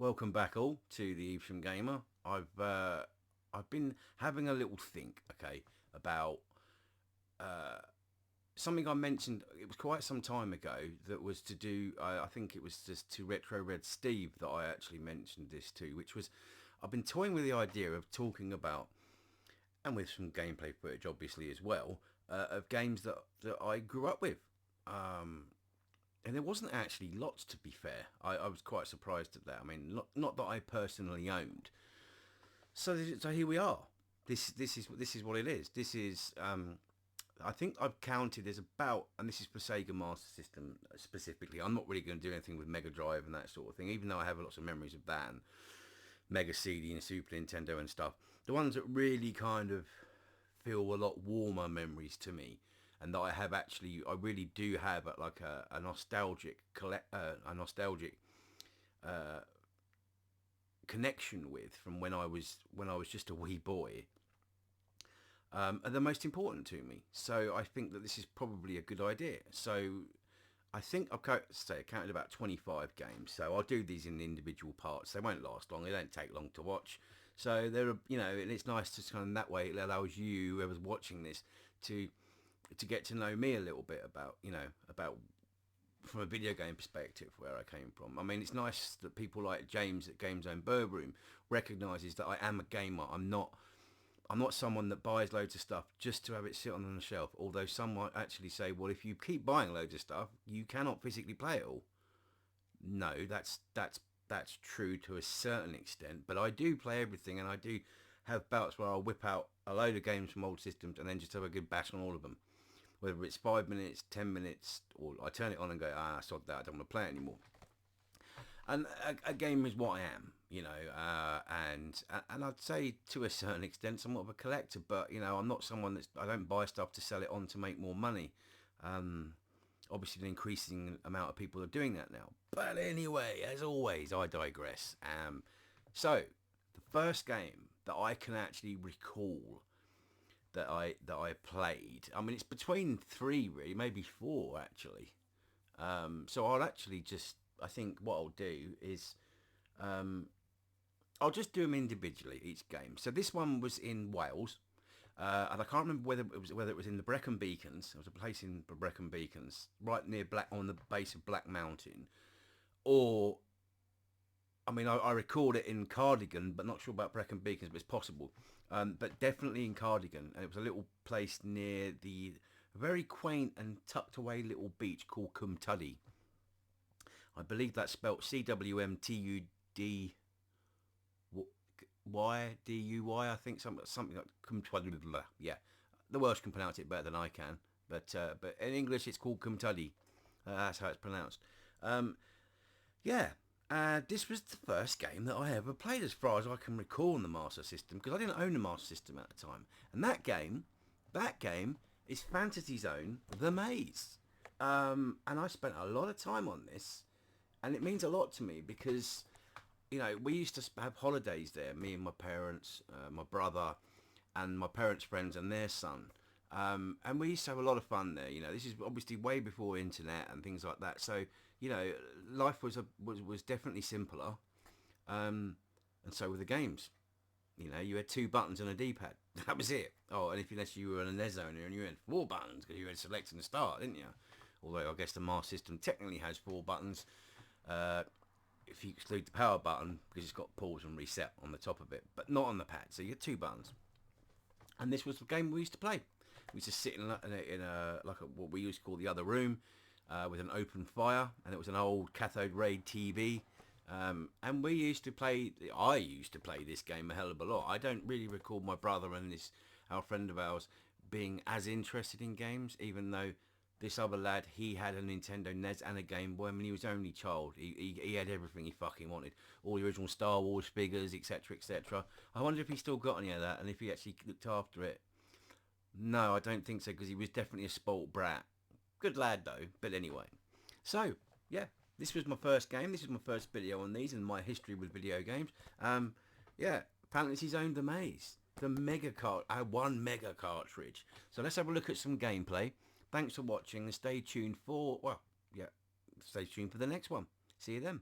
Welcome back all to the Evesham Gamer. I've been having a little think, okay, about something I mentioned. It was quite some time ago. That was to do. I think it was just to Retro Red Steve that I actually mentioned this to, which was I've been toying with the idea of talking about, and with some gameplay footage obviously as well, of games that I grew up with. And there wasn't actually lots, to be fair. I was quite surprised at that. I mean, not that I personally owned. So here we are. This is what it is. This is I think I've counted there's about, and this is for SEGA Master System specifically. I'm not really going to do anything with Mega Drive and that sort of thing, even though I have lots of memories of that and Mega CD and Super Nintendo and stuff. The ones that really kind of feel a lot warmer memories to me, and that I really do have a nostalgic connection with from when I was just a wee boy, are the most important to me. So I think that this is probably a good idea. So I think I counted about 25 games. So I'll do these in individual parts. They won't last long. They don't take long to watch. So they're, and it's nice to kind of that way it allows you, whoever's watching this, to get to know me a little bit about from a video game perspective where I came from. I mean, it's nice that people like James at Game Zone Bird Room recognises that I am a gamer. I'm not someone that buys loads of stuff just to have it sit on the shelf. Although some might actually say, well, if you keep buying loads of stuff, you cannot physically play it all. No, that's true to a certain extent. But I do play everything, and I do have bouts where I'll whip out a load of games from old systems and then just have a good bash on all of them. Whether it's 5 minutes, 10 minutes, or I turn it on and go, sod that, I don't want to play it anymore. And a game is what I am, and I'd say to a certain extent somewhat of a collector, but I'm not someone I don't buy stuff to sell it on to make more money. Obviously an increasing amount of people are doing that now. But anyway, as always, I digress. So the first game that I can actually recall that I played, I mean, it's between 3 really, maybe 4 actually. So I'll actually just, I think what I'll do is I'll just do them individually, each game. So this one was in Wales, and I can't remember whether it was in the Brecon Beacons. There was a place in Brecon Beacons, right near on the base of Black Mountain, or I mean, I recalled it in Cardigan, but not sure about Brecon Beacons, but it's possible. But definitely in Cardigan, and it was a little place near the very quaint and tucked away little beach called Cwmtuddy. I believe that's spelt Cwmtudy. YDUY, I think something like Cwmtuddy. Yeah, the Welsh can pronounce it better than I can, but in English it's called Cwmtuddy. That's how it's pronounced. Yeah. This was the first game that I ever played, as far as I can recall, on the Master System, because I didn't own the Master System at the time. And that game is Fantasy Zone: The Maze. And I spent a lot of time on this, and it means a lot to me because, we used to have holidays there, me and my parents, my brother, and my parents' friends and their son. And we used to have a lot of fun there. This is obviously way before internet and things like that. So, life was definitely simpler. And so were the games. You had 2 buttons and a D-pad. That was it. Oh, and unless you were a NES owner and you had 4 buttons because you had select and start, didn't you? Although I guess the Master System technically has 4 buttons. If you exclude the power button, because it's got pause and reset on the top of it, but not on the pad. So you had 2 buttons. And this was the game we used to play. We used to sit in what we used to call the other room, with an open fire, and it was an old cathode ray TV. And I used to play this game a hell of a lot. I don't really recall my brother and our friend of ours being as interested in games, even though this other lad, he had a Nintendo NES and a Game Boy. I mean, he was only child. He had everything he fucking wanted. All the original Star Wars figures, etc., etc. I wonder if he still got any of that, and if he actually looked after it. No, I don't think so, because he was definitely a spoilt brat. Good lad, though. But anyway. So, yeah. This was my first game. This is my first video on these and my history with video games. Yeah. Fantasy Zone: The Maze. The one mega cartridge. So let's have a look at some gameplay. Thanks for watching, and stay tuned for... Well, yeah. Stay tuned for the next one. See you then.